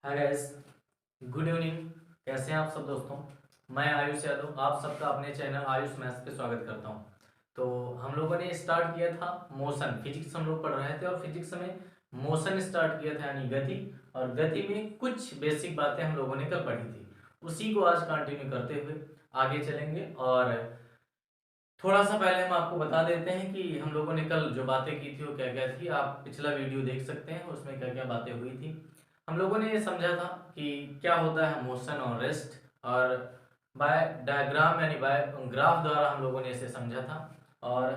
Hi guys, good evening. कैसे हैं आप सब दोस्तों। मैं आयुष यादव आप सबका अपने चैनल आयुष मैथ्स पे स्वागत करता हूं। तो हम लोगों ने स्टार्ट किया था मोशन, फिजिक्स हम लोग पढ़ रहे थे और फिजिक्स में मोशन स्टार्ट किया था यानी गति। और गति में कुछ बेसिक बातें हम लोगों ने कल पढ़ी थी, उसी को आज कंटिन्यू करते हुए आगे चलेंगे। और थोड़ा सा पहले हम आपको बता देते हैं कि हम लोगों ने कल जो बातें की थी वो क्या क्या थी। आप पिछला वीडियो देख सकते हैं, उसमें क्या क्या बातें हुई थी। हम लोगों ने ये समझा था कि क्या होता है मोशन और रेस्ट, और बाय डायग्राम यानी बाय ग्राफ द्वारा हम लोगों ने इसे समझा था। और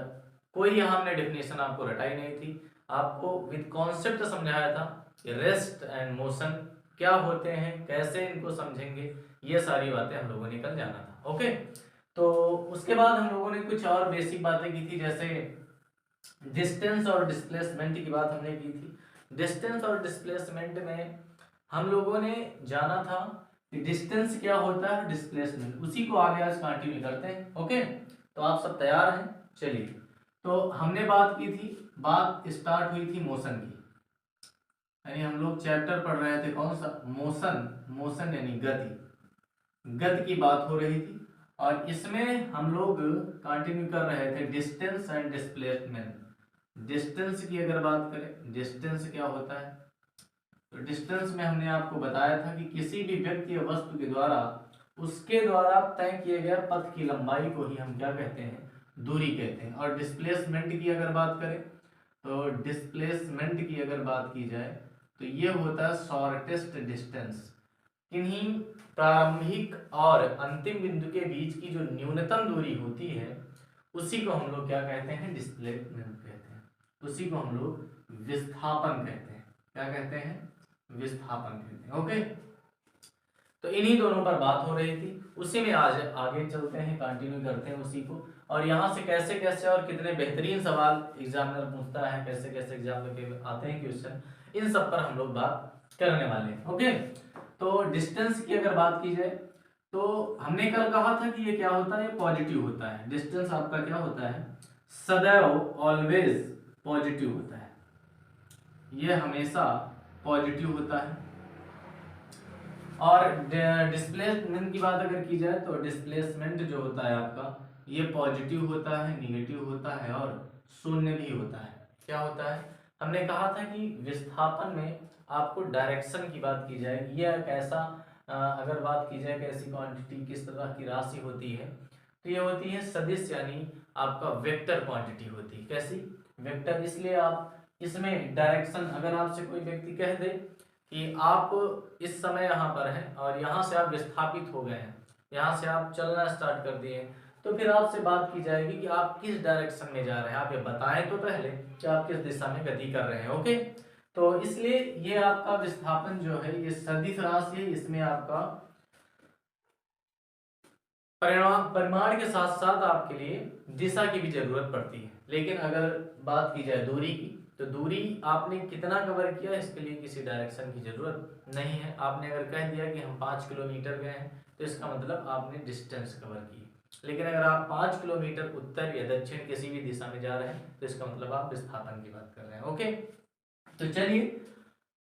कोई यहाँ हमने डेफिनेशन आपको रटाई नहीं थी, आपको विद कॉन्सेप्ट समझाया था कि रेस्ट एंड मोशन क्या होते हैं, कैसे इनको समझेंगे। ये सारी बातें हम लोगों ने कल जाना था। ओके, तो उसके बाद हम लोगों ने कुछ और बेसिक बातें की थी, जैसे डिस्टेंस और डिस्प्लेसमेंट की बात हमने की थी। डिस्टेंस और डिस्प्लेसमेंट में हम लोगों ने जाना था कि डिस्टेंस क्या होता है, डिस्प्लेसमेंट, उसी को आगे आज कंटिन्यू करते हैं। ओके, तो आप सब तैयार हैं? चलिए, तो हमने बात की थी, बात स्टार्ट हुई थी मोशन की, यानी हम लोग चैप्टर पढ़ रहे थे कौन सा, मोशन। मोशन यानी गति, गति की बात हो रही थी। और इसमें हम लोग कंटिन्यू कर रहे थे डिस्टेंस एंड डिस्प्लेसमेंट। डिस्टेंस की अगर बात करें, डिस्टेंस क्या होता है, तो डिस्टेंस में हमने आपको बताया था कि किसी भी व्यक्ति या वस्तु के द्वारा उसके द्वारा तय किए गए पथ की लंबाई को ही हम क्या कहते हैं, दूरी कहते हैं। और डिस्प्लेसमेंट की अगर बात करें, तो डिस्प्लेसमेंट की अगर बात की जाए तो ये होता है शॉर्टेस्ट डिस्टेंस। किन्हीं प्रारंभिक और अंतिम बिंदु के बीच की जो न्यूनतम दूरी होती है उसी को हम लोग क्या कहते हैं, डिस्प्लेसमेंट कहते हैं। उसी को हम लोग विस्थापन कहते हैं। क्या कहते हैं? विस्थापन कहते हैं। ओके, तो इन्हीं दोनों पर बात हो रही थी, उसी में आज आगे चलते हैं, कंटिन्यू करते हैं उसी को। और यहाँ से कैसे कैसे और कितने बेहतरीन सवाल एग्जामिनर पूछता है, कैसे कैसे एग्जाम में आते हैं क्वेश्चन, इन सब पर हम लोग बात करने वाले हैं। ओके, तो डिस्टेंस की अगर बात की जाए तो हमने कल कहा था कि ये क्या होता है, ये पॉजिटिव होता है। डिस्टेंस आपका क्या होता है, सदैव ऑलवेज पॉजिटिव होता है, ये हमेशा पॉजिटिव होता है। और डिस्प्लेसमेंट की बात अगर की जाए तो डिस्प्लेसमेंट जो होता है आपका, ये पॉजिटिव होता है, निगेटिव होता है और शून्य भी होता है। क्या होता है, हमने कहा था कि विस्थापन में आपको डायरेक्शन की बात की जाएगी, ये एक ऐसा अगर बात की जाए कैसी क्वांटिटी, किस तरह की राशि होती है, तो ये होती है सदिश, यानी आपका वेक्टर क्वांटिटी होती है। कैसी? वेक्टर। इसलिए आप इसमें डायरेक्शन, अगर आपसे कोई व्यक्ति कह दे कि आप इस समय यहाँ पर हैं और यहाँ से आप विस्थापित हो गए हैं, यहाँ से आप चलना स्टार्ट कर दिए, तो फिर आपसे बात की जाएगी कि आप किस डायरेक्शन में जा रहे हैं। आप ये बताएं तो पहले कि आप किस दिशा में गति कर रहे हैं। ओके, तो इसलिए ये आपका विस्थापन जो है ये सदिश राशि है, इसमें आपका परिमाण के साथ साथ आपके लिए दिशा की भी जरूरत पड़ती है। लेकिन अगर बात की जाए दूरी की, तो दूरी आपने कितना कवर किया इसके लिए किसी डायरेक्शन की जरूरत नहीं है। आपने अगर कह दिया कि हम 5 किलोमीटर गए हैं तो इसका मतलब आपने डिस्टेंस कवर की। लेकिन अगर आप 5 किलोमीटर उत्तर या दक्षिण किसी भी दिशा में जा रहे हैं तो इसका मतलब आप विस्थापन की बात कर रहे हैं। ओके, तो चलिए,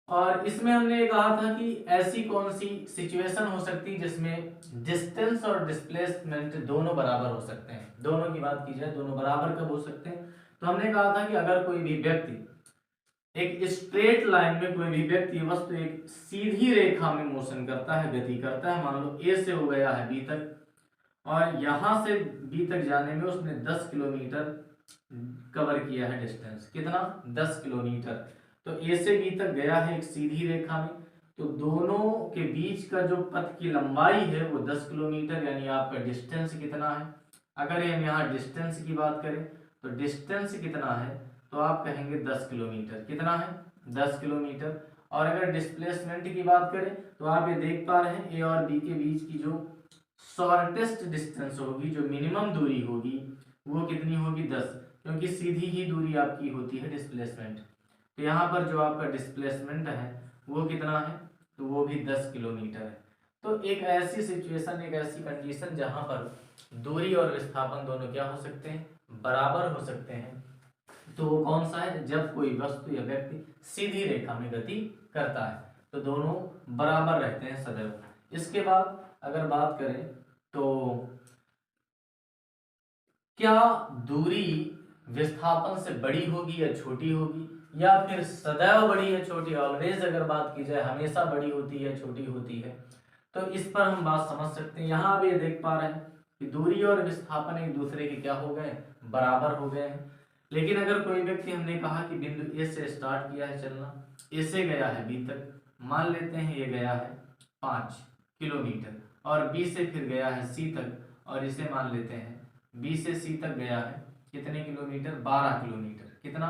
और इसमें हमने कहा था कि ऐसी कौन सी सिचुएशन हो सकती है जिसमें डिस्टेंस और डिस्प्लेसमेंट दोनों बराबर हो सकते हैं। दोनों की बात की जाए, दोनों बराबर कब हो सकते हैं, तो हमने कहा था कि अगर कोई भी व्यक्ति एक स्ट्रेट लाइन में, कोई भी व्यक्ति वस्तु एक सीधी रेखा में मोशन करता है, गति करता है, मान लो ए से हो गया है बी तक, और यहां से बी तक जाने में उसने 10 किलोमीटर कवर किया है। डिस्टेंस कितना? 10 किलोमीटर। तो ए से बी तक गया है एक सीधी रेखा में, तो दोनों के बीच का जो पथ की लंबाई है वो 10 किलोमीटर, यानी आपका डिस्टेंस कितना है। अगर हम यहाँ डिस्टेंस की बात करें तो डिस्टेंस कितना है, तो आप कहेंगे 10 किलोमीटर। कितना है? 10 किलोमीटर। और अगर डिस्प्लेसमेंट की बात करें तो आप ये देख पा रहे हैं ए और बी के बीच की जो शॉर्टेस्ट डिस्टेंस होगी, जो मिनिमम दूरी होगी, वो कितनी होगी? 10, क्योंकि सीधी ही दूरी आपकी होती है डिस्प्लेसमेंट। तो यहाँ पर जो आपका डिस्प्लेसमेंट है वो कितना है, तो वो भी 10 किलोमीटर है। तो एक ऐसी सिचुएशन, एक ऐसी कंडीशन जहाँ पर दूरी और विस्थापन दोनों क्या हो सकते हैं, बराबर हो सकते हैं, तो वो कौन सा है, जब कोई वस्तु या व्यक्ति सीधी रेखा में गति करता है। तो दोनों बराबर रहते हैं सदैव। इसके बाद अगर बात करें तो क्या दूरी विस्थापन से बड़ी होगी या छोटी होगी, या फिर सदैव बड़ी या छोटी, ऑलवेज अगर बात की जाए हमेशा बड़ी होती है छोटी होती है, तो इस पर हम बात समझ सकते हैं। यहाँ आप ये देख पा रहे हैं कि दूरी और विस्थापन एक दूसरे के क्या हो गए, बराबर हो गए हैं। लेकिन अगर कोई व्यक्ति, हमने कहा कि बिंदु ए से स्टार्ट किया है चलना, ए से गया है बी तक, मान लेते हैं ये गया है 5 किलोमीटर, और बी से फिर गया है सी तक, और इसे मान लेते हैं बी से सी तक गया है कितने किलोमीटर, 12 किलोमीटर। कितना,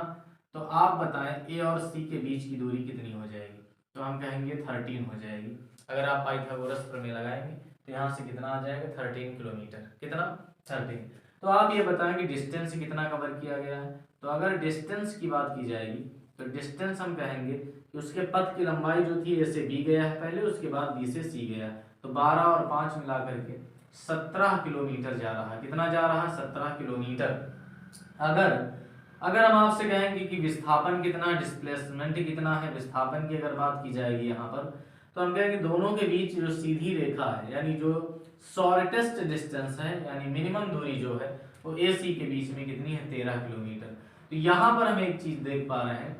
तो आप बताएं ए और सी के बीच की दूरी कितनी हो जाएगी, तो हम कहेंगे 13 हो जाएगी। अगर आप पाइथागोरस प्रमेय लगाएंगे तो यहाँ से कितना आ जाएगा, 13 किलोमीटर। कितना, 13। तो आप ये बताएं कि डिस्टेंस कितना कवर किया गया है। तो अगर डिस्टेंस की बात की जाएगी तो डिस्टेंस हम कहेंगे कि उसके पथ की लंबाई जो थी, ए से बी गया है पहले, उसके बाद बी से सी गया, तो 12 और 5 मिला करके 17 किलोमीटर जा रहा है। कितना जा रहा है, 17 किलोमीटर। अगर हम आपसे कहेंगे कि विस्थापन कितना, डिस्प्लेसमेंट कितना है, विस्थापन की अगर बात की जाएगी यहाँ पर, तो हम कहेंगे दोनों के बीच जो सीधी रेखा है, यानी जो शॉर्टेस्ट डिस्टेंस है, यानी मिनिमम दूरी जो है, वो ए सी के बीच में कितनी है, 13 किलोमीटर। तो यहाँ पर हम एक चीज देख पा रहे हैं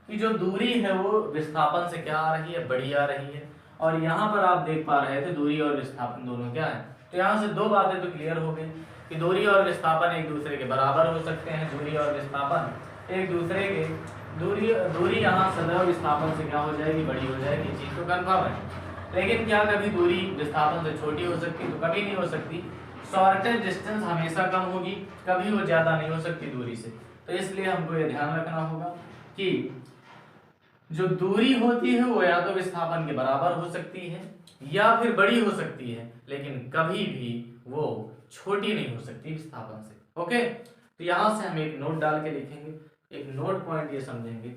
कि जो दूरी है वो विस्थापन से क्या आ रही है, बड़ी आ रही है। और यहाँ पर आप देख पा रहे थे दूरी और विस्थापन दोनों क्या है। तो यहाँ से दो बातें तो क्लियर हो गई कि दूरी और विस्थापन एक दूसरे के बराबर हो सकते हैं। दूरी और विस्थापन एक दूसरे के, दूरी यहाँ सदैव विस्थापन से क्या हो जाएगी, बड़ी हो जाएगी, चीज तो कन्फर्म है। लेकिन क्या कभी दूरी विस्थापन से छोटी हो सकती, तो कभी नहीं हो सकती। शॉर्टेस्ट डिस्टेंस हमेशा कम होगी, कभी वो ज्यादा नहीं हो सकती दूरी से। तो इसलिए हमको ये ध्यान रखना होगा कि जो दूरी होती है वो या तो विस्थापन के बराबर हो सकती है या फिर बड़ी हो सकती है, लेकिन कभी भी वो छोटी नहीं हो सकती विस्थापन से। ओके, तो यहां से हम एक नोट डाल के लिखेंगे, एक नोट पॉइंट ये समझेंगे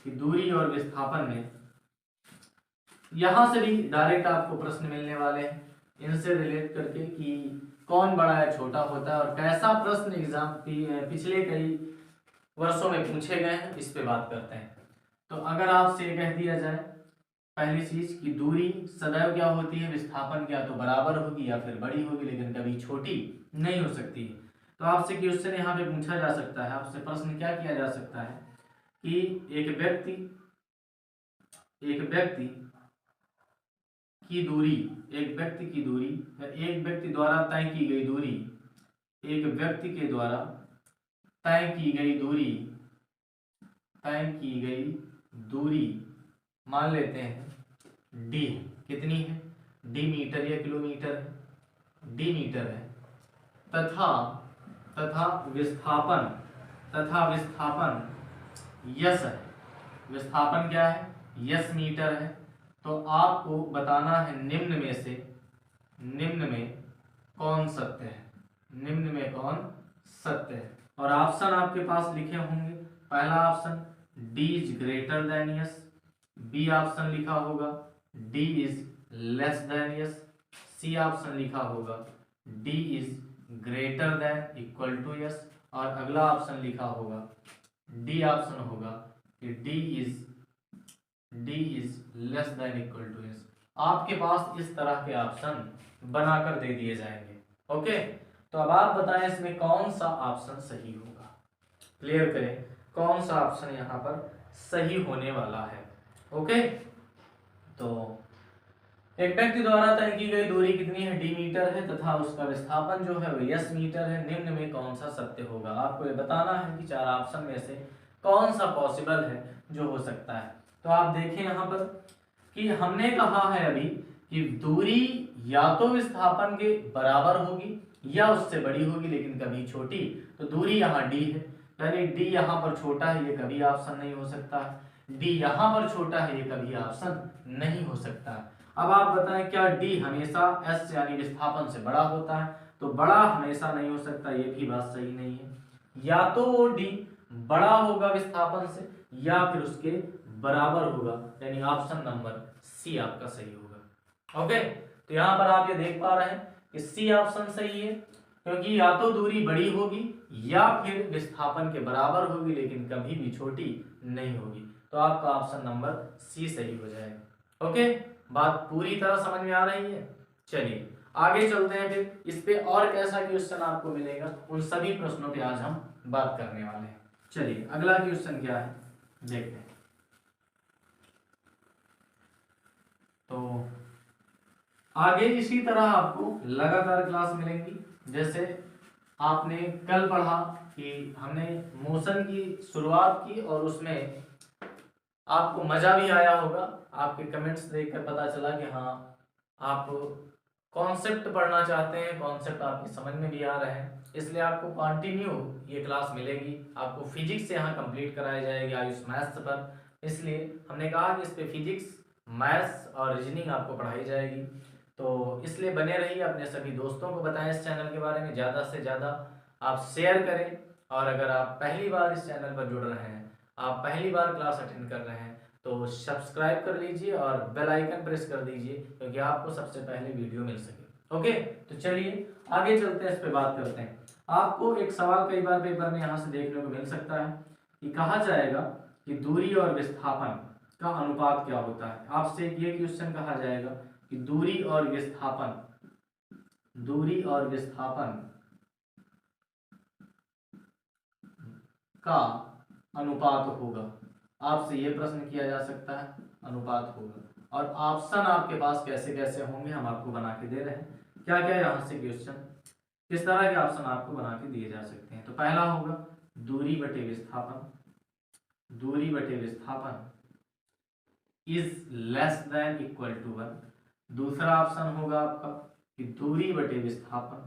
कि दूरी और विस्थापन में, यहां से भी डायरेक्ट आपको प्रश्न मिलने वाले हैं इनसे रिलेट करके कि कौन बड़ा या छोटा होता है, और कैसा प्रश्न एग्जाम पिछले कई वर्षों में पूछे गए हैं, इस पे बात करते हैं। तो अगर आपसे ये कह दिया जाए पहली चीज कि दूरी सदैव क्या होती है, विस्थापन क्या तो बराबर होगी या फिर बड़ी होगी, लेकिन कभी छोटी नहीं हो सकती है। तो आपसे क्वेश्चन यहाँ पे पूछा जा सकता है, आपसे प्रश्न क्या किया जा सकता है कि एक व्यक्ति की दूरी, एक व्यक्ति द्वारा तय की गई दूरी, एक व्यक्ति के द्वारा तय की गई दूरी मान लेते हैं डी, कितनी है, डी मीटर या किलोमीटर है, डी मीटर है, तथा विस्थापन यस है। विस्थापन क्या है, यस मीटर है। तो आपको बताना है निम्न में कौन सत्य है, निम्न में कौन सत्य है। और ऑप्शन आपके पास लिखे होंगे, पहला option D is greater than S, B option लिखा होगा D is less than S, C option लिखा होगा D is greater than equal to S, और अगला ऑप्शन लिखा होगा डी ऑप्शन होगा कि D is less than equal to S. आपके पास इस तरह के ऑप्शन बनाकर दे दिए जाएंगे। ओके, तो अब आप बताएं इसमें कौन सा ऑप्शन सही होगा, क्लियर करें कौन सा ऑप्शन यहाँ पर सही होने वाला है। ओके, तो एक व्यक्ति द्वारा तय की गई दूरी कितनी है, डी मीटर है, तथा उसका विस्थापन जो है वो यस मीटर है। निम्न में कौन सा सत्य होगा, आपको ये बताना है कि चार ऑप्शन में से कौन सा पॉसिबल है जो हो सकता है। तो आप देखें यहाँ पर कि हमने कहा है अभी कि दूरी या तो विस्थापन के बराबर होगी या उससे बड़ी होगी, लेकिन कभी छोटी। तो दूरी यहाँ डी है, यानी डी यहाँ पर छोटा है, ये कभी ऑप्शन नहीं हो सकता। डी यहाँ पर छोटा है, ये कभी ऑप्शन नहीं हो सकता। अब आप बताएं क्या डी हमेशा एस यानी विस्थापन से बड़ा होता है, तो बड़ा हमेशा नहीं हो सकता, ये भी बात सही नहीं है। या तो वो डी बड़ा होगा विस्थापन से या फिर उसके बराबर होगा, यानी ऑप्शन नंबर सी आपका सही होगा। ओके, तो यहाँ पर आप ये देख पा रहे हैं कि सी ऑप्शन सही है, क्योंकि या तो दूरी बड़ी होगी या फिर विस्थापन के बराबर होगी, लेकिन कभी भी छोटी नहीं होगी। तो आपका ऑप्शन नंबर सी सही हो जाएगा। ओके, बात पूरी तरह समझ में आ रही है। चलिए आगे चलते हैं, फिर इस पे और कैसा क्वेश्चन आपको मिलेगा उन सभी प्रश्नों पे आज हम बात करने वाले हैं। चलिए अगला क्वेश्चन क्या है देखते हैं। तो आगे इसी तरह आपको लगातार क्लास मिलेंगी। जैसे आपने कल पढ़ा कि हमने मोशन की शुरुआत की और उसमें आपको मजा भी आया होगा। आपके कमेंट्स देखकर पता चला कि हाँ आप कॉन्सेप्ट पढ़ना चाहते हैं, कॉन्सेप्ट आपकी समझ में भी आ रहे हैं, इसलिए आपको कंटिन्यू ये क्लास मिलेगी। आपको फिजिक्स यहाँ कंप्लीट कराई जाएगी आयुष मैथ्स पर, इसलिए हमने कहा कि इस पे फिजिक्स, मैथ्स और रीजनिंग आपको पढ़ाई जाएगी। तो इसलिए बने रहिए, अपने सभी दोस्तों को बताएं इस चैनल के बारे में, ज़्यादा से ज़्यादा आप शेयर करें। और अगर आप पहली बार इस चैनल पर जुड़ रहे हैं, आप पहली बार क्लास अटेंड कर रहे हैं, तो सब्सक्राइब कर लीजिए और बेल आइकन प्रेस कर दीजिए, क्योंकि आपको सबसे पहले वीडियो मिल सके। ओके, तो चलिए आगे चलते हैं, इस पे बात करते हैं। आपको एक सवाल कई बार पेपर में यहाँ से देखने को मिल सकता है कि कहा जाएगा कि दूरी और विस्थापन का अनुपात क्या होता है। आपसे ये क्वेश्चन कहा जाएगा कि दूरी और विस्थापन का अनुपात होगा। आपसे ये प्रश्न किया जा सकता है, अनुपात होगा। और ऑप्शन आपके पास कैसे कैसे होंगे हम आपको बना के दे रहे हैं। क्या क्या यहाँ से क्वेश्चन किस तरह के ऑप्शन आपको बना के दिए जा सकते हैं। तो पहला होगा दूरी बटे विस्थापन is less than equal to 1। दूसरा ऑप्शन होगा आपका कि दूरी बटे विस्थापन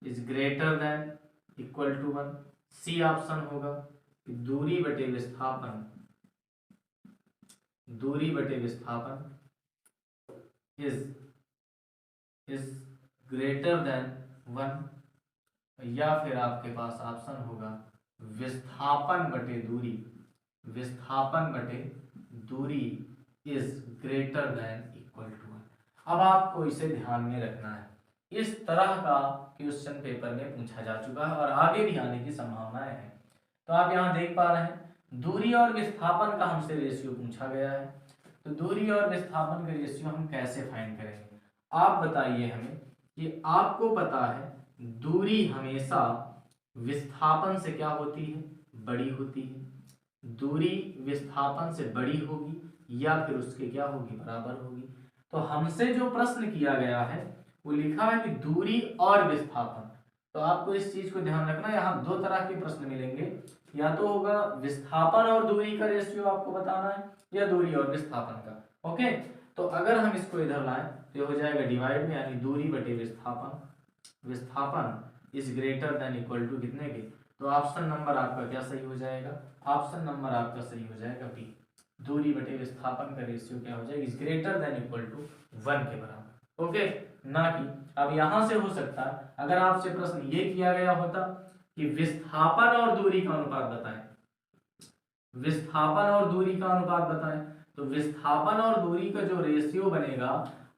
is greater than equal to 1। C option होगा कि दूरी बटे विस्थापन इज ग्रेटर देन 1। या फिर आपके पास ऑप्शन होगा विस्थापन बटे दूरी is greater than equal to 1। अब आपको इसे ध्यान में रखना है, इस तरह का क्वेश्चन पेपर में पूछा जा चुका है और आगे भी आने की संभावनाएं हैं। तो आप यहाँ देख पा रहे हैं दूरी और विस्थापन का हमसे रेशियो पूछा गया है। तो दूरी और विस्थापन का रेशियो हम कैसे फाइंड करेंगे, आप बताइए हमें कि आपको पता है दूरी हमेशा विस्थापन से क्या होती है, बड़ी होती है। दूरी विस्थापन से बड़ी होगी या फिर उसके क्या होगी, बराबर होगी। तो हमसे जो प्रश्न किया गया है वो लिखा है कि दूरी और विस्थापन। तो आपको इस चीज को ध्यान रखना, यहाँ दो तरह के प्रश्न मिलेंगे, या तो होगा विस्थापन और दूरी का रेशियो आपको बताना है, या दूरी और विस्थापन का। ओके, तो अगर हम इसको इधर लाएं तो ये हो जाएगा डिवाइड में, यानी दूरी बटे विस्थापन is greater than equal to कितने के। तो ऑप्शन नंबर आपका क्या सही हो जाएगा, ऑप्शन नंबर आपका सही हो जाएगा बी। दूरी बटे विस्थापन का रेशियो क्या हो जाएगा, is greater than equal to 1 के बराबर। ओके, ना कि अब यहां से हो सकता है अगर आपसे प्रश्न ये किया गया होता कि विस्थापन और दूरी का अनुपात बताएं, तो विस्थापन और दूरी का जो रेशियो बनेगा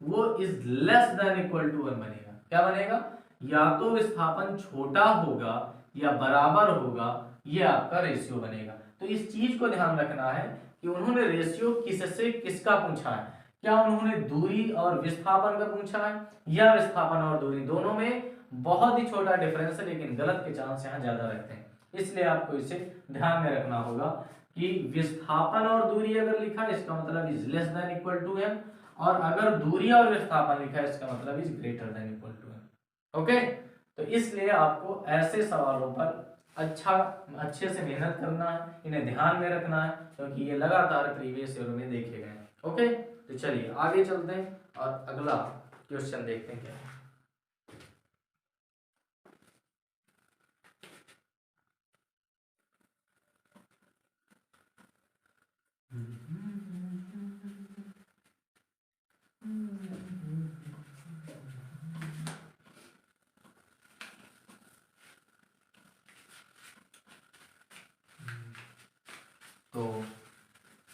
वो is less than equal to 1 बनेगा। क्या बनेगा, या तो विस्थापन छोटा होगा या बराबर होगा, ये आपका रेशियो बनेगा। तो इस चीज को ध्यान रखना है कि उन्होंने रेशियो किससे किसका पूछा है, क्या उन्होंने दूरी और विस्थापन का पूछा है या विस्थापन और दूरी, दोनों में बहुत ही छोटा डिफरेंस है, लेकिन गलत के चांस यहाँ ज्यादा रहते हैं। इसलिए आपको इसे ध्यान में रखना होगा कि विस्थापन और दूरी अगर लिखा है इसका मतलब is less than equal to m, और अगर दूरी और विस्थापन लिखा है इसका मतलब is greater than equal to m। Okay, तो इसलिए आपको ऐसे सवालों पर अच्छे से मेहनत करना है, इन्हें ध्यान में रखना है, क्योंकि ये लगातार प्रीवियस ईयर में देखे गए। ओके, तो चलिए आगे चलते हैं और अगला क्वेश्चन देखते हैं क्या है। तो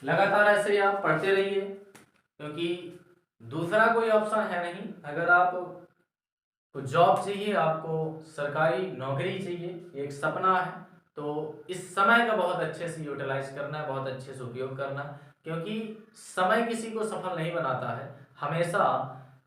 लगातार ऐसे ही आप पढ़ते रहिए, क्योंकि दूसरा कोई ऑप्शन है नहीं। अगर आप को जॉब चाहिए, आपको सरकारी नौकरी चाहिए, एक सपना है, तो इस समय का बहुत अच्छे से यूटिलाइज करना है, बहुत अच्छे से उपयोग करना, क्योंकि समय किसी को सफल नहीं बनाता है। हमेशा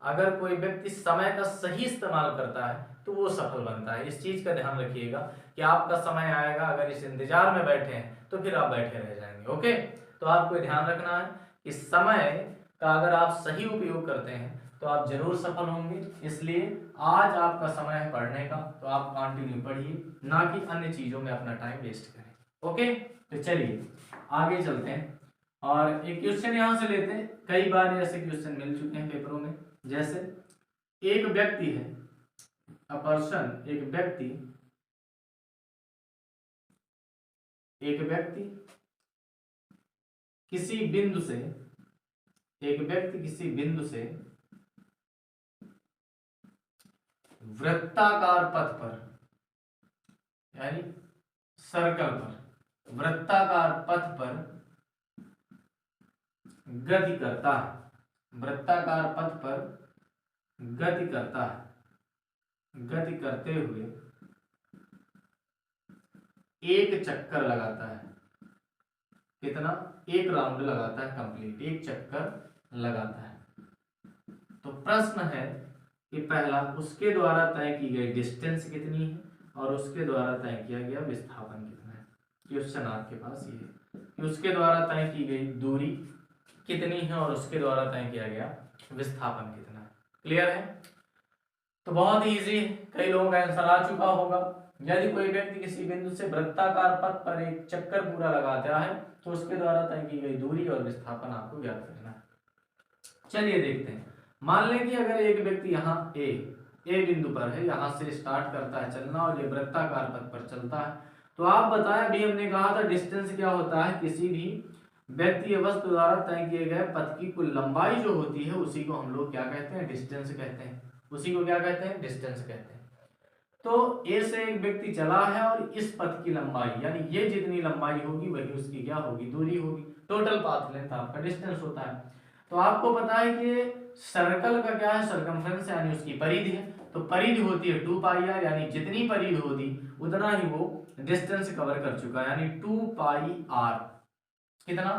अगर कोई व्यक्ति समय का सही इस्तेमाल करता है तो वो सफल बनता है। इस चीज का ध्यान रखिएगा कि आपका समय आएगा, अगर इस इंतजार में बैठे हैं तो फिर आप बैठे रह जाएंगे। ओके, तो आपको ध्यान रखना है कि समय का अगर आप सही उपयोग करते हैं तो आप जरूर सफल होंगे। इसलिए आज आपका समय है पढ़ने का, तो आप कंटिन्यू पढ़िए, ना कि अन्य चीजों में अपना टाइम वेस्ट करें। ओके, तो चलिए आगे चलते हैं और एक क्वेश्चन यहां से लेते हैं। कई बार ऐसे क्वेश्चन मिल चुके हैं पेपरों में। जैसे एक व्यक्ति है, अ पर्सन, एक व्यक्ति किसी बिंदु से, वृत्ताकार पथ पर, यानी सर्कल पर, वृत्ताकार पथ पर गति करता है, वृत्ताकार पथ पर गति करता है, गति करते हुए एक चक्कर लगाता है। कितना? एक राउंड लगाता है, कंप्लीट एक चक्कर लगाता है। तो प्रश्न है कि पहला, उसके द्वारा तय की गई डिस्टेंस कितनी है और उसके द्वारा तय किया गया विस्थापन कितना है। क्वेश्चन आपके पास ये है कि उसके द्वारा तय की गई दूरी कितनी है और उसके द्वारा तय किया गया विस्थापन कितना है। क्लियर है? तो बहुत ही इजी, कई लोगों का आंसर आ चुका होगा। यदि कोई व्यक्ति किसी बिंदु से वृत्ताकार पथ पर एक चक्कर पूरा लगाता है तो उसके द्वारा तय की गई दूरी और विस्थापन आपको ज्ञात करना है। चलिए देखते हैं। मान लें कि अगर एक व्यक्ति यहाँ ए बिंदु पर है, यहाँ से स्टार्ट करता है चलना और ये वृत्ताकार पथ पर चलता है, तो आप बताएं, अभी हमने कहा था डिस्टेंस क्या होता है, किसी भी व्यक्ति या वस्तु द्वारा तय किए गए पथ की कुल लंबाई जो होती है उसी को हम लोग क्या कहते हैं? डिस्टेंस कहते हैं। उसी को क्या कहते हैं? डिस्टेंस कहते हैं। तो ए से एक व्यक्ति चला है और इस पथ की लंबाई, यानी ये जितनी लंबाई होगी वही उसकी क्या होगी? दूरी होगी। टोटल पाथ लेंथ आपका डिस्टेंस होता है। तो आपको पता है कि सर्कल का क्या है? सर्कमफ्रेंस, यानी उसकी परिधि है। तो परिधि होती है 2 पाई आर, यानी जितनी परिधि होगी उतना ही वो डिस्टेंस कवर कर चुका है, यानी 2 पाई आर। कितना?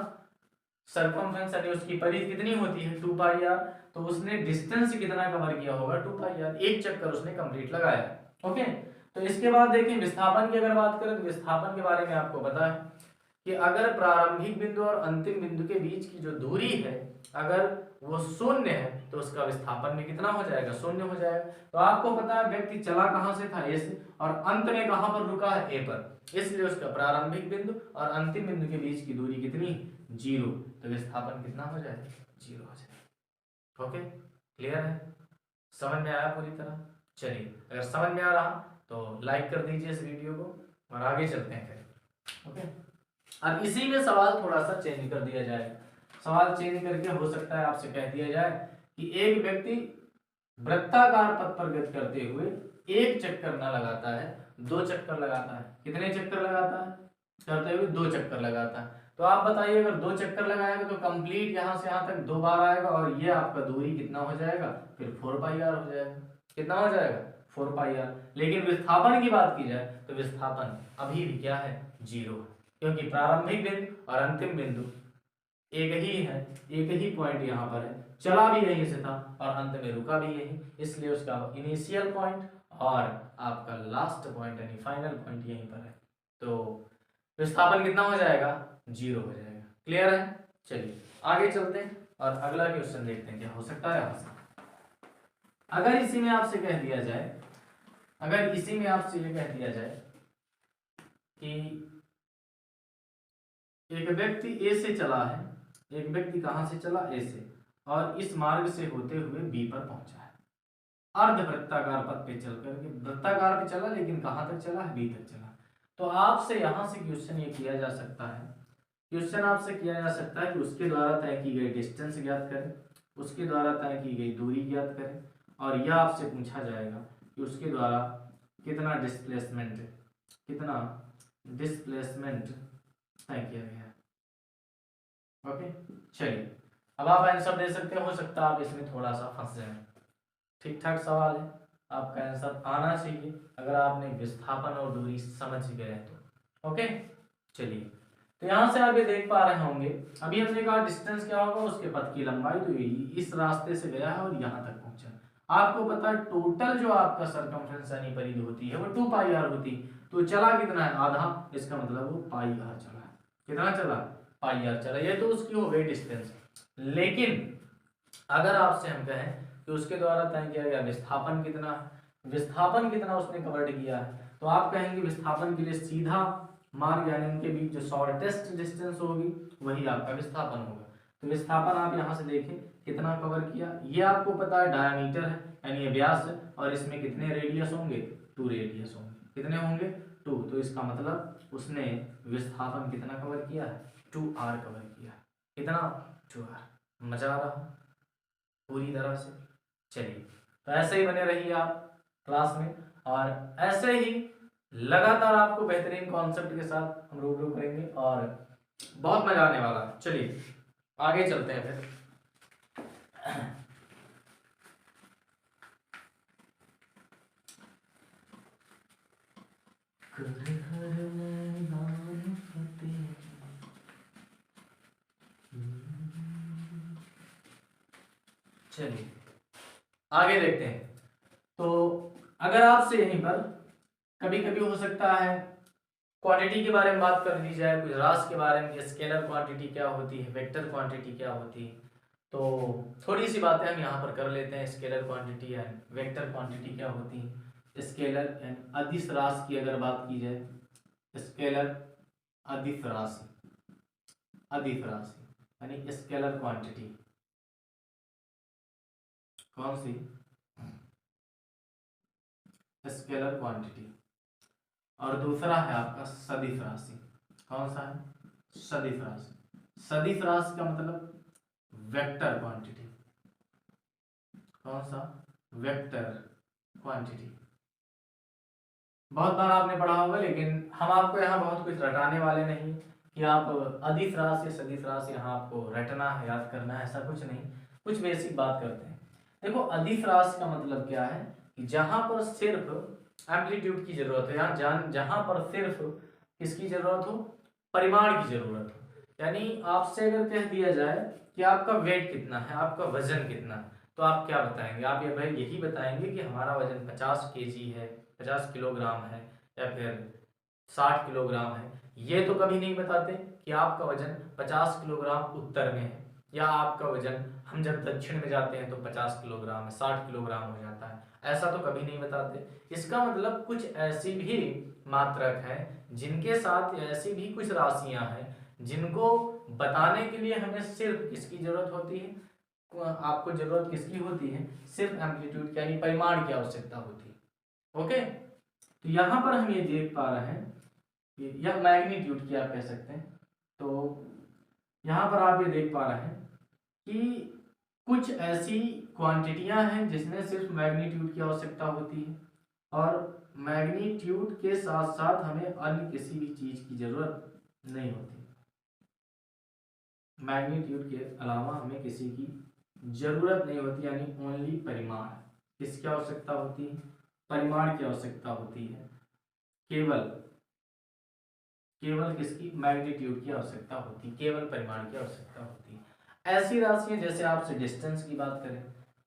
सर्कमफ्रेंस यानी उसकी परिधि कितनी होती है? 2 पाई आर। तो उसने डिस्टेंस कितना कवर किया होगा? 2 पाई आर। एक चक्कर उसने कंप्लीट लगाया। ओके, तो इसके बाद देखिए विस्थापन की अगर बात करें तो विस्थापन के बारे में आपको पता है कि अगर प्रारंभिक बिंदु और अंतिम बिंदु के बीच की जो दूरी है अगर वो शून्य है तो उसका विस्थापन में कितना हो जाएगा? शून्य हो जाएगा। तो आपको पता है व्यक्ति चला कहां से था? ए से, और अंत में कहां पर रुका है? ए पर। इसलिए उसका प्रारंभिक बिंदु और अंतिम बिंदु के बीच की दूरी कितनी? 0। तो विस्थापन कितना हो जाएगा? 0 हो जाएगा। ओके, क्लियर है? समझ में आया पूरी तरह? चलिए, अगर समझ में आ रहा तो लाइक कर दीजिए इस वीडियो को और आगे चलते हैं फिर। ओके, अब इसी में सवाल थोड़ा सा चेंज कर दिया जाए। सवाल चेंज करके हो सकता है आपसे कह दिया जाए कि एक व्यक्ति वृत्ताकार पथ पर गति करते हुए एक चक्कर ना लगाता है, 2 चक्कर लगाता है। कितने चक्कर लगाता है? करते हुए 2 चक्कर लगाता है। तो आप बताइए, अगर 2 चक्कर लगाएगा तो कंप्लीट यहां से यहां तक 2 बार आएगा और ये आपका दूरी कितना हो जाएगा? फिर 4 पाई आर हो जाएगा। कितना हो जाएगा? 4 पाई आर। लेकिन विस्थापन की बात की जाए तो विस्थापन अभी भी क्या है? 0 है, क्योंकि प्रारंभिक बिंदु और अंतिम बिंदु एक ही है, एक ही पॉइंट यहाँ पर है, चला भी यहीं से था और अंत में रुका भी यहीं, इसलिए उसका इनिशियल पॉइंट और आपका लास्ट पॉइंट यानी फाइनल पॉइंट यहीं पर है। तो विस्थापन कितना हो जाएगा? 0 हो जाएगा। क्लियर है? चलिए आगे चलते हैं और अगला क्वेश्चन देखते हैं क्या हो सकता है यहां से। अगर इसी में आपसे कह दिया जाए, अगर इसी में आपसे ये कह दिया जाए कि एक व्यक्ति ए से चला है, एक व्यक्ति कहां से चला? ए से, और इस मार्ग से होते हुए बी पर पहुंचा है। अर्ध वृत्ताकार पथ पे चल करके, वृत्ताकार पे चला लेकिन कहां तक चला है? बी तक चला। तो आपसे यहां से क्वेश्चन ये किया जा सकता है, क्वेश्चन आपसे किया जा सकता है कि उसके द्वारा तय की गई डिस्टेंस ज्ञात करें, उसके द्वारा तय की गई दूरी ज्ञात करें, और यह आपसे पूछा जाएगा कि उसके द्वारा कितना डिस्प्लेसमेंट तय किया गया है। ओके, चलिए अब आप आंसर दे सकते हैं। हो सकता है आप इसमें थोड़ा सा फंस जाए। ठीक ठाक सवाल है, आपका आंसर आना चाहिए अगर आपने विस्थापन और दूरी समझ गए तो। ओके, चलिए तो यहाँ से आप ये देख पा रहे होंगे, अभी हमने कहा डिस्टेंस क्या होगा, उसके पथ की लंबाई, तो ये इस रास्ते से गया है और यहाँ तक पहुंचा। आपको पता है टोटल जो आपका सरकमफ्रेंस यानी परिधि होती है वो 2 पाई आर होती, तो चला कितना है, आधा, इसका मतलब वो पाई आर चला है। कितना चला, पाई आर चला। ये तो उसकी हो गई डिस्टेंस। लेकिन अगर आपसे हम कहें कि उसके द्वारा तय किया गया विस्थापन कितना है, विस्थापन कितना उसने कवर्ड किया है, तो आप कहेंगे विस्थापन के लिए सीधा मार्ग यानी उनके बीच जो शॉर्टेस्ट डिस्टेंस होगी वही आपका विस्थापन होगा। तो विस्थापन आप यहाँ से देखें कितना कवर किया, ये आपको पता है डायमीटर है यानी ये व्यास है, और इसमें कितने रेडियस होंगे, 2 रेडियस होंगे। कितने होंगे, 2। तो इसका मतलब उसने विस्थापन कितना कवर किया है, 2r कवर किया है। कितना, 2r। मजा आ रहा पूरी तरह से। चलिए तो ऐसे ही बने रहिए आप क्लास में, और ऐसे ही लगातार आपको बेहतरीन कॉन्सेप्ट के साथ हम रूबरू करेंगे और बहुत मजा आने वाला है। चलिए आगे चलते हैं फिर। चलिए आगे देखते हैं। तो अगर आपसे यहीं पर कभी कभी हो सकता है क्वांटिटी के बारे में बात कर ली जाए, कुछ राशि के बारे में, स्केलर क्वांटिटी क्या होती है, वेक्टर क्वांटिटी क्या होती है, तो थोड़ी सी बातें हम यहाँ पर कर लेते हैं। Scalar quantity and vector quantity क्या होती है। स्केलर एंड अदिश राशि की अगर बात की जाए, स्केलर अदिश राशि, अदिश राशि यानी स्केलर क्वांटिटी कौन सी, स्केलर क्वांटिटी। और दूसरा है आपका सदिश राशि। कौन सा है, सदिश राशि। सदिश राशि का मतलब वेक्टर क्वांटिटी। कौन सा, वेक्टर क्वांटिटी। बहुत बार आपने पढ़ा होगा, लेकिन हम आपको यहाँ बहुत कुछ रटाने वाले नहीं कि आप अदिश राशि सदिश राशि यहाँ आपको रटना है, याद करना है, ऐसा कुछ नहीं। कुछ बेसिक बात करते हैं। देखो अदिश राशि का मतलब क्या है कि जहां पर सिर्फ एम्पलीट्यूड की जरूरत है, यहाँ जहां पर सिर्फ किसकी जरूरत हो, परिमाण की जरूरत हो। यानी आपसे अगर कह दिया जाए कि आपका वेट कितना है, आपका वजन कितना है, तो आप क्या बताएंगे, आप ये भाई यही बताएंगे कि हमारा वजन 50 केजी है, 50 किलोग्राम है, या फिर 60 किलोग्राम है। ये तो कभी नहीं बताते कि आपका वजन 50 किलोग्राम उत्तर में है, या आपका वजन हम जब दक्षिण में जाते हैं तो 50 किलोग्राम है, 60 किलोग्राम हो जाता है, ऐसा तो कभी नहीं बताते। इसका मतलब कुछ ऐसी भी मात्रक है जिनके साथ ऐसी भी कुछ राशियां हैं जिनको बताने के लिए हमें सिर्फ किसकी जरूरत होती है, आपको जरूरत किसकी होती है, सिर्फ एम्पलीट्यूड यानी परिमाण की आवश्यकता होती है। ओके, तो यहाँ पर हम ये देख पा रहे हैं, या मैग्नीट्यूड की आप कह सकते हैं। तो यहाँ पर आप ये देख पा रहे हैं कि कुछ ऐसी क्वांटिटियां हैं जिसमें सिर्फ मैग्नीट्यूड की आवश्यकता होती है, और मैग्नीट्यूड के साथ साथ हमें अन्य किसी भी चीज की जरूरत नहीं होती। मैग्नीट्यूड के अलावा हमें किसी की जरूरत नहीं होती, यानी ओनली परिमाण। किसकी आवश्यकता होती है, परिमाण की आवश्यकता होती है। केवल केवल किसकी, मैग्नीट्यूड की आवश्यकता होती है, केवल परिमाण की आवश्यकता होती है। ऐसी राशियां जैसे आपसे डिस्टेंस की बात करें,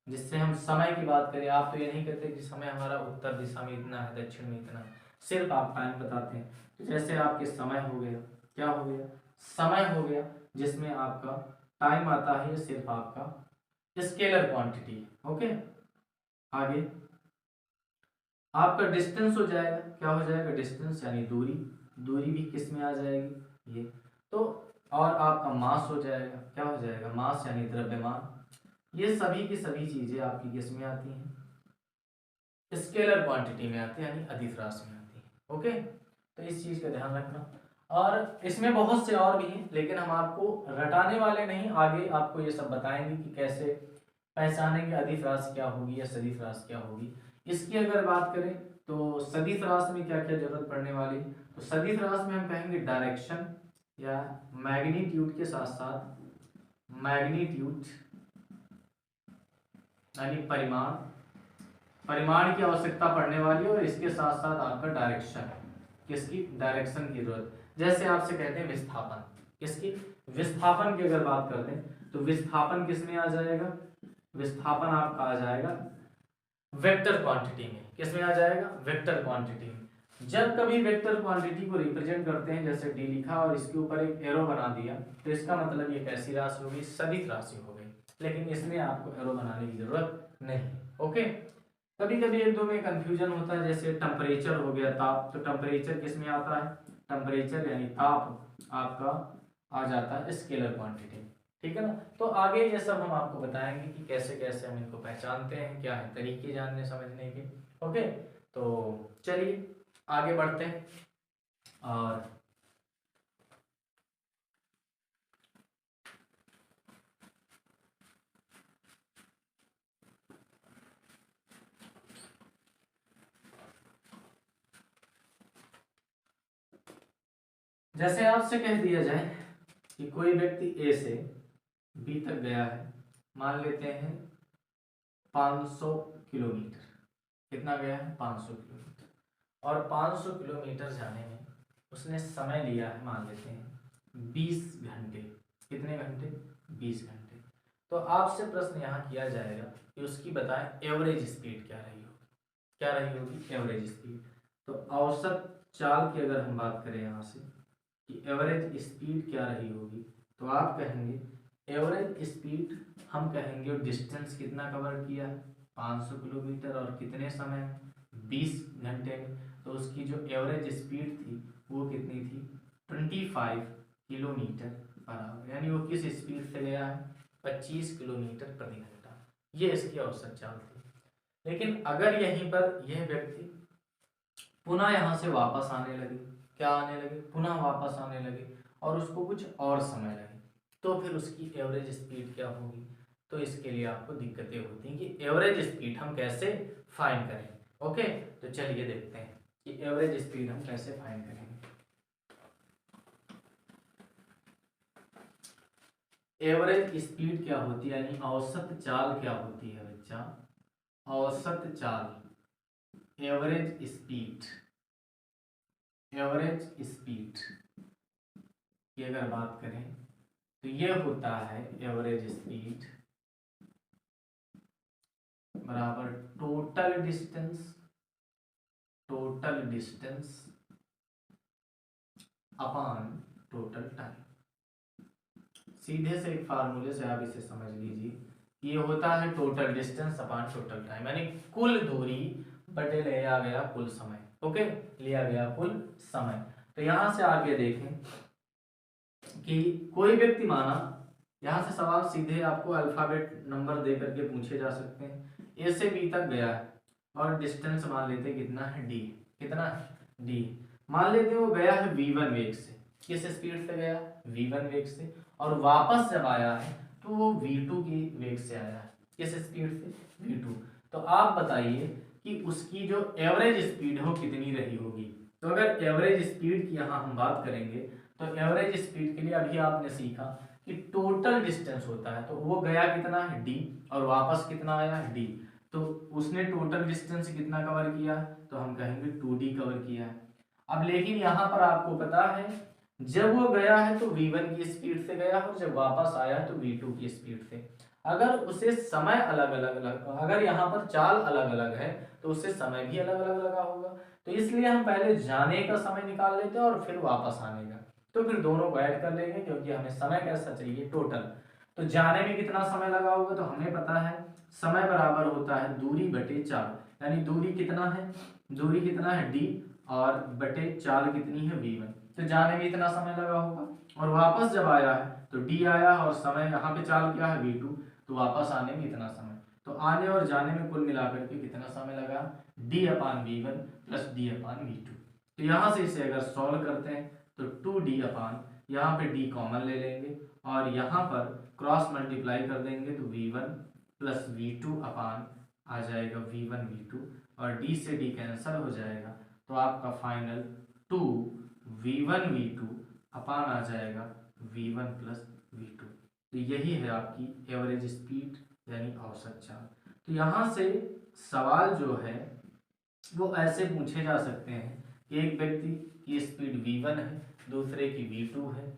जिससे हम समय की बात करें, आप तो ये नहीं कहते कि समय हमारा उत्तर दिशा में इतना है, दक्षिण में इतना है, सिर्फ आप टाइम बताते हैं। तो जैसे आपके समय हो गया, क्या हो गया, समय हो गया, जिसमें आपका टाइम आता है, सिर्फ आपका स्केलर क्वांटिटी है। ओके, आगे आपका डिस्टेंस हो जाएगा, क्या हो जाएगा, डिस्टेंस यानी दूरी। दूरी भी किस में आ जाएगी, ये तो। और आपका मास हो जाएगा, क्या हो जाएगा, मास यानी द्रव्यमान। ये सभी की सभी चीजें आपकी किस में आती हैं, स्केलर क्वांटिटी में आती है, यानी अदिश राशि में आती है। ओके, तो इस चीज का ध्यान रखना। और इसमें बहुत से और भी हैं, लेकिन हम आपको रटाने वाले नहीं, आगे आपको ये सब बताएंगे कि कैसे पहचानेंगे अदिश राशि क्या होगी या सदिश राशि क्या होगी। इसकी अगर बात करें तो सदिश राशि में क्या क्या जरूरत पड़ने वाली, तो सदिश राशि में हम कहेंगे डायरेक्शन या मैग्नीट्यूड के साथ साथ मैग्नीट्यूड यानी परिमाण, परिमाण की आवश्यकता पड़ने वाली है, और इसके साथ साथ आपका डायरेक्शन, किसकी, डायरेक्शन की जरूरत। जैसे आपसे कहते हैं विस्थापन, किसकी, विस्थापन की अगर बात करते हैं तो विस्थापन किस में आ जाएगा, विस्थापन आपका आ जाएगा वेक्टर क्वांटिटी में। किस में आ जाएगा, वेक्टर क्वांटिटी में। जब कभी वेक्टर क्वांटिटी को रिप्रेजेंट करते हैं, जैसे डी लिखा और इसके ऊपर एक एरो बना दिया, तो इसका मतलब ये कैसी राशि होगी, सदिश राशि हो गई। लेकिन इसमें आपको एरो बनाने की जरूरत नहीं। ओके, कभी कभी एक दो में कंफ्यूजन होता है, जैसे टेम्परेचर हो गया, ताप, तो टेम्परेचर किस में आता है, टेम्परेचर यानी ताप आपका आ जाता है स्केलर क्वांटिटी। ठीक है ना। तो आगे ये सब हम आपको बताएंगे कि कैसे कैसे हम इनको पहचानते हैं, क्या है तरीके जानने समझने के। ओके, तो चलिए आगे बढ़ते हैं। और जैसे आपसे कह दिया जाए कि कोई व्यक्ति ए से बी तक गया है, मान लेते हैं 500 किलोमीटर, कितना गया है 500 किलोमीटर, और 500 किलोमीटर जाने में उसने समय लिया है, मान लेते हैं 20 घंटे। कितने घंटे, 20 घंटे। तो आपसे प्रश्न यहाँ किया जाएगा कि उसकी बताएं एवरेज स्पीड क्या रही होगी, क्या रही होगी एवरेज स्पीड। तो औसत चाल की अगर हम बात करें यहाँ से कि एवरेज स्पीड क्या रही होगी, तो आप कहेंगे एवरेज स्पीड, हम कहेंगे डिस्टेंस कितना कवर किया है 500 किलोमीटर और कितने समय, 20 घंटे में। तो उसकी जो एवरेज स्पीड थी वो कितनी थी, 25 किलोमीटर पर आवर, यानी वो किस स्पीड से गया है, 25 किलोमीटर प्रति घंटा। ये इसकी औसत चाल थी। लेकिन अगर यहीं पर यह व्यक्ति पुनः यहाँ से वापस आने लगे, क्या आने लगे, पुनः वापस आने लगे, और उसको कुछ और समय लगे, तो फिर उसकी एवरेज स्पीड क्या होगी। तो इसके लिए आपको दिक्कतें होती हैं कि एवरेज स्पीड हम कैसे फाइंड करें। ओके, तो चलिए देखते हैं कि एवरेज स्पीड हम कैसे फाइंड करेंगे। एवरेज स्पीड क्या होती है, यानी औसत चाल क्या होती है बच्चा, औसत चाल, एवरेज स्पीड, एवरेज स्पीड की अगर बात करें तो ये होता है एवरेज स्पीड बराबर total distance, total distance upon total time. सीधे से एक फार्मूले से आप इसे समझ लीजिए, ये होता है total distance upon total time, यानी कुल दूरी बटे लिया गया कुल समय। ओके, लिया गया कुल समय। तो यहां से आगे देखें कि कोई व्यक्ति माना, यहाँ से सवाल सीधे आपको अल्फाबेट नंबर दे करके पूछे जा सकते हैं। ए से बी तक गया है और डिस्टेंस मान लेते हैं कितना है डी, कितना है डी। मान लेते हैं वो गया है v1 वेग से, किस स्पीड से गया, v1 वेग से, और वापस जब आया है तो वो v2 की वेग से आया है, किस स्पीड से, v2। तो आप बताइए कि उसकी जो एवरेज स्पीड है वो कितनी रही होगी। तो अगर एवरेज स्पीड की यहाँ हम बात करेंगे तो एवरेज स्पीड के लिए अभी आपने सीखा कि टोटल डिस्टेंस होता है, तो वो गया कितना है d और वापस कितना आया है d। तो उसने टोटल डिस्टेंस कितना कवर किया है, तो हम कहेंगे 2d कवर किया है। अब लेकिन यहाँ पर आपको पता है जब वो गया है तो v1 की स्पीड से गया और जब वापस आया है तो v2 की स्पीड से। अगर उसे समय अलग अलग अगर यहाँ पर चाल अलग अलग है तो उससे समय भी अलग अलग लगा होगा। तो इसलिए हम पहले जाने का समय निकाल लेते हैं और फिर वापस आने का, तो फिर दोनों को ऐड कर लेंगे क्योंकि हमें समय कैसा चाहिए, टोटल। तो जाने में कितना समय लगा होगा, तो हमें पता है समय बराबर होता है दूरी बटे चाल, यानी दूरी कितना है, दूरी कितना है d और बटे चाल कितनी है v1। तो जाने में इतना समय लगा होगा और वापस जब आया है तो d आया और समय यहाँ पे चाल क्या है v2, तो वापस आने में इतना समय। तो आने और जाने में कुल मिलाकर के कितना समय लगा, d अपान v1 प्लस d अपान v2। तो यहाँ से इसे अगर सॉल्व करते हैं तो 2d अपान, यहाँ पे d कॉमन ले लेंगे और यहाँ पर क्रॉस मल्टीप्लाई कर देंगे तो v1 प्लस v2 अपान आ जाएगा v1 v2 और d से d कैंसिल हो जाएगा, तो आपका फाइनल 2 v1 v2 अपान आ जाएगा v1 प्लस v2। तो यही है आपकी एवरेज स्पीड यानी औसत चाल। तो यहाँ से सवाल जो है वो ऐसे पूछे जा सकते हैं कि एक व्यक्ति की स्पीड v1 है, दूसरे की v2 है,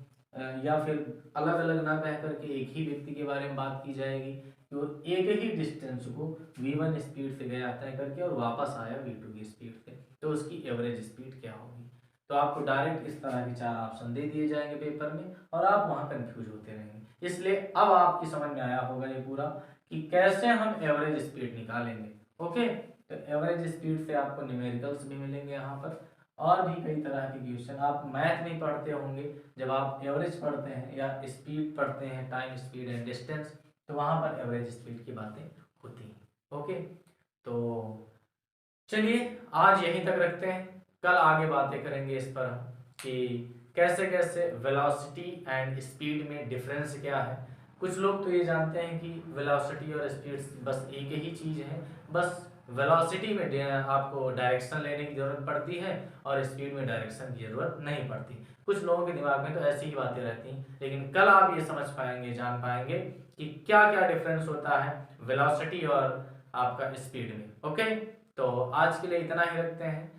या फिर अलग अलग ना कह करके एक ही व्यक्ति के बारे में बात की जाएगी कि वो एक ही डिस्टेंस को v1 स्पीड से गया तय करके और वापस आया v2 की स्पीड से, तो उसकी एवरेज स्पीड क्या होगी। तो आपको डायरेक्ट इस तरह के 4 ऑप्शन दे दिए जाएंगे पेपर में और आप वहाँ कंफ्यूज होते रहेंगे। इसलिए अब आपकी समझ में आया होगा ये पूरा कि कैसे हम एवरेज स्पीड निकालेंगे। ओके, तो एवरेज स्पीड से आपको न्यूमेरिकल्स भी मिलेंगे यहाँ पर और भी कई तरह के क्वेश्चन। आप मैथ नहीं पढ़ते होंगे, जब आप एवरेज पढ़ते हैं या स्पीड पढ़ते हैं, टाइम स्पीड एंड डिस्टेंस, तो वहाँ पर एवरेज स्पीड की बातें होती हैं। ओके, तो चलिए आज यहीं तक रखते हैं, कल आगे बातें करेंगे इस पर हम कि कैसे कैसे वेलोसिटी एंड स्पीड में डिफरेंस क्या है। कुछ लोग तो ये जानते हैं कि वेलोसिटी और स्पीड बस एक ही चीज़ है, बस वेलोसिटी में आपको डायरेक्शन लेने की ज़रूरत पड़ती है और स्पीड में डायरेक्शन की ज़रूरत नहीं पड़ती। कुछ लोगों के दिमाग में तो ऐसी ही बातें रहती हैं, लेकिन कल आप ये समझ पाएंगे, जान पाएंगे कि क्या क्या डिफरेंस होता है वेलोसिटी और आपका स्पीड में। ओके, तो आज के लिए इतना ही रखते हैं।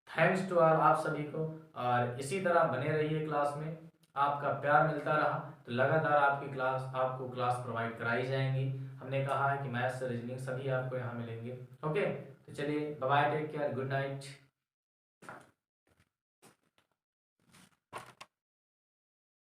थैंक्स टू ऑल आप सभी को, और इसी तरह बने रहिए क्लास में। आपका प्यार मिलता रहा तो लगातार आपको क्लास प्रोवाइड कराई जाएंगी। हमने कहा है कि मैथ्स रीजनिंग सभी आपको यहाँ मिलेंगे। ओके, तो चलिए bye bye, take care, good night.